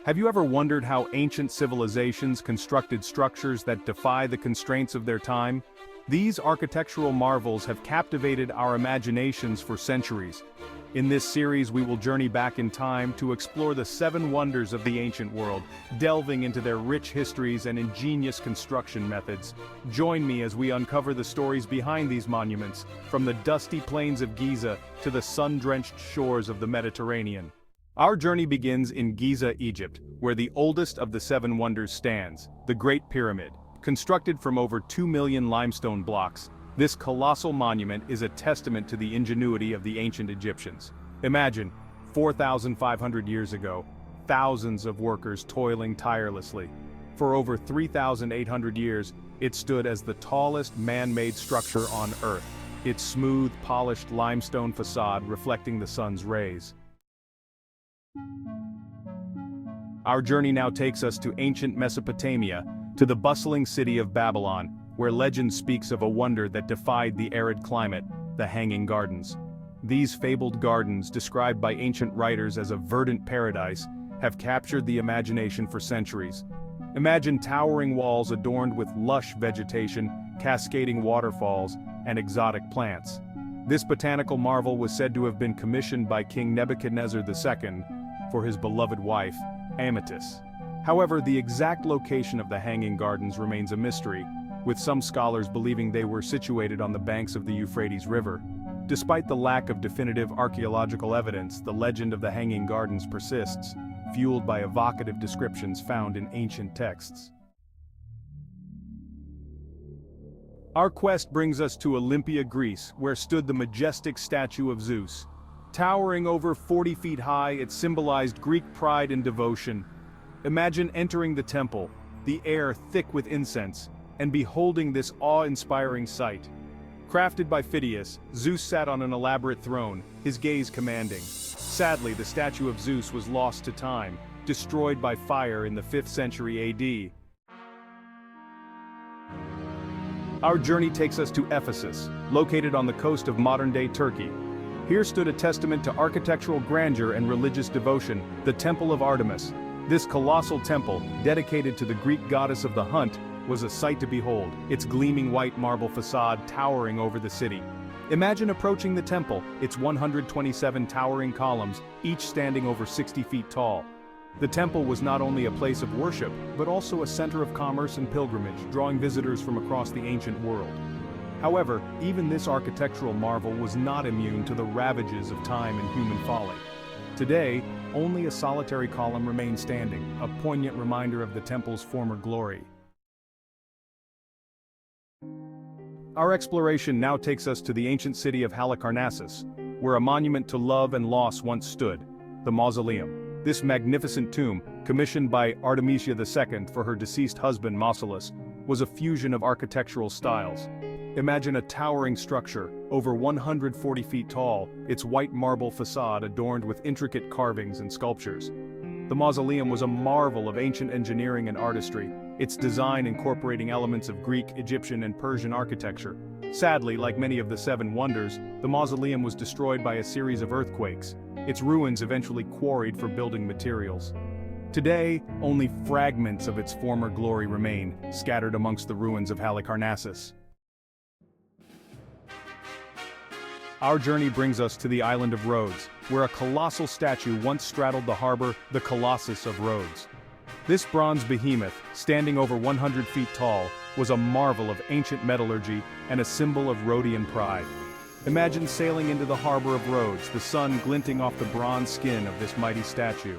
Have you ever wondered how ancient civilizations constructed structures that defy the constraints of their time? These architectural marvels have captivated our imaginations for centuries. In this series we will journey back in time to explore the 7 wonders of the ancient world, delving into their rich histories and ingenious construction methods. Join me as we uncover the stories behind these monuments, from the dusty plains of Giza to the sun-drenched shores of the Mediterranean. Our journey begins in Giza, Egypt, where the oldest of the 7 wonders stands, the Great Pyramid. Constructed from over 2 million limestone blocks, this colossal monument is a testament to the ingenuity of the ancient Egyptians. Imagine, 4,500 years ago, thousands of workers toiling tirelessly. For over 3,800 years, it stood as the tallest man-made structure on Earth, its smooth, polished limestone facade reflecting the sun's rays. Our journey now takes us to ancient Mesopotamia, to the bustling city of Babylon, where legend speaks of a wonder that defied the arid climate, the Hanging Gardens. These fabled gardens, described by ancient writers as a verdant paradise, have captured the imagination for centuries. Imagine towering walls adorned with lush vegetation, cascading waterfalls, and exotic plants. This botanical marvel was said to have been commissioned by King Nebuchadnezzar II for his beloved wife, Amytis. However, the exact location of the Hanging Gardens remains a mystery, with some scholars believing they were situated on the banks of the Euphrates River. Despite the lack of definitive archaeological evidence, the legend of the Hanging Gardens persists, fueled by evocative descriptions found in ancient texts. Our quest brings us to Olympia, Greece, where stood the majestic statue of Zeus. Towering over 40 feet high, it symbolized Greek pride and devotion. Imagine entering the temple, the air thick with incense, and beholding this awe-inspiring sight. Crafted by Phidias, Zeus sat on an elaborate throne, his gaze commanding. Sadly, the statue of Zeus was lost to time, destroyed by fire in the 5th century AD. Our journey takes us to Ephesus, located on the coast of modern-day Turkey. Here stood a testament to architectural grandeur and religious devotion, the Temple of Artemis. This colossal temple, dedicated to the Greek goddess of the hunt, was a sight to behold, its gleaming white marble facade towering over the city. Imagine approaching the temple, its 127 towering columns, each standing over 60 feet tall. The temple was not only a place of worship, but also a center of commerce and pilgrimage, drawing visitors from across the ancient world. However, even this architectural marvel was not immune to the ravages of time and human folly. Today, only a solitary column remains standing, a poignant reminder of the temple's former glory. Our exploration now takes us to the ancient city of Halicarnassus, where a monument to love and loss once stood, the Mausoleum. This magnificent tomb, commissioned by Artemis II for her deceased husband Mausolus, was a fusion of architectural styles. Imagine a towering structure, over 140 feet tall, its white marble facade adorned with intricate carvings and sculptures. The mausoleum was a marvel of ancient engineering and artistry, its design incorporating elements of Greek, Egyptian, and Persian architecture. Sadly, like many of the 7 wonders, the mausoleum was destroyed by a series of earthquakes, its ruins eventually quarried for building materials. Today, only fragments of its former glory remain, scattered amongst the ruins of Halicarnassus. Our journey brings us to the island of Rhodes, where a colossal statue once straddled the harbor, the Colossus of Rhodes. This bronze behemoth, standing over 100 feet tall, was a marvel of ancient metallurgy and a symbol of Rhodian pride. Imagine sailing into the harbor of Rhodes, the sun glinting off the bronze skin of this mighty statue.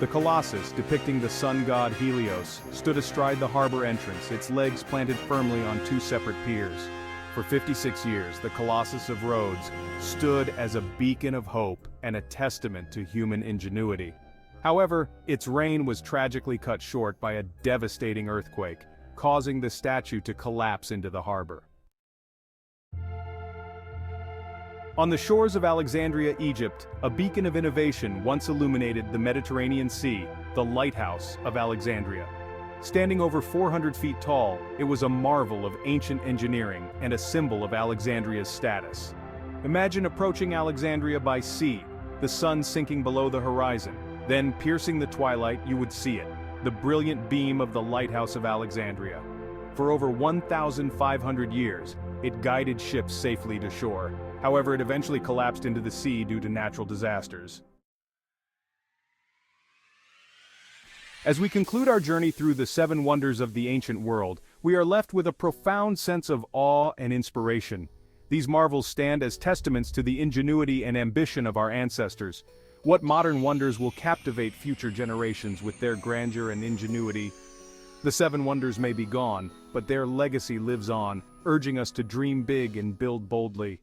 The Colossus, depicting the sun god Helios, stood astride the harbor entrance, its legs planted firmly on 2 separate piers. For 56 years, the Colossus of Rhodes stood as a beacon of hope and a testament to human ingenuity. However, its reign was tragically cut short by a devastating earthquake, causing the statue to collapse into the harbor. On the shores of Alexandria, Egypt, a beacon of innovation once illuminated the Mediterranean Sea, the Lighthouse of Alexandria. Standing over 400 feet tall, it was a marvel of ancient engineering and a symbol of Alexandria's status. Imagine approaching Alexandria by sea, the sun sinking below the horizon. Then, piercing the twilight, you would see it, the brilliant beam of the Lighthouse of Alexandria. For over 1,500 years, it guided ships safely to shore. However, it eventually collapsed into the sea due to natural disasters. As we conclude our journey through the 7 wonders of the ancient world, we are left with a profound sense of awe and inspiration. These marvels stand as testaments to the ingenuity and ambition of our ancestors. What modern wonders will captivate future generations with their grandeur and ingenuity? The 7 wonders may be gone, but their legacy lives on, urging us to dream big and build boldly.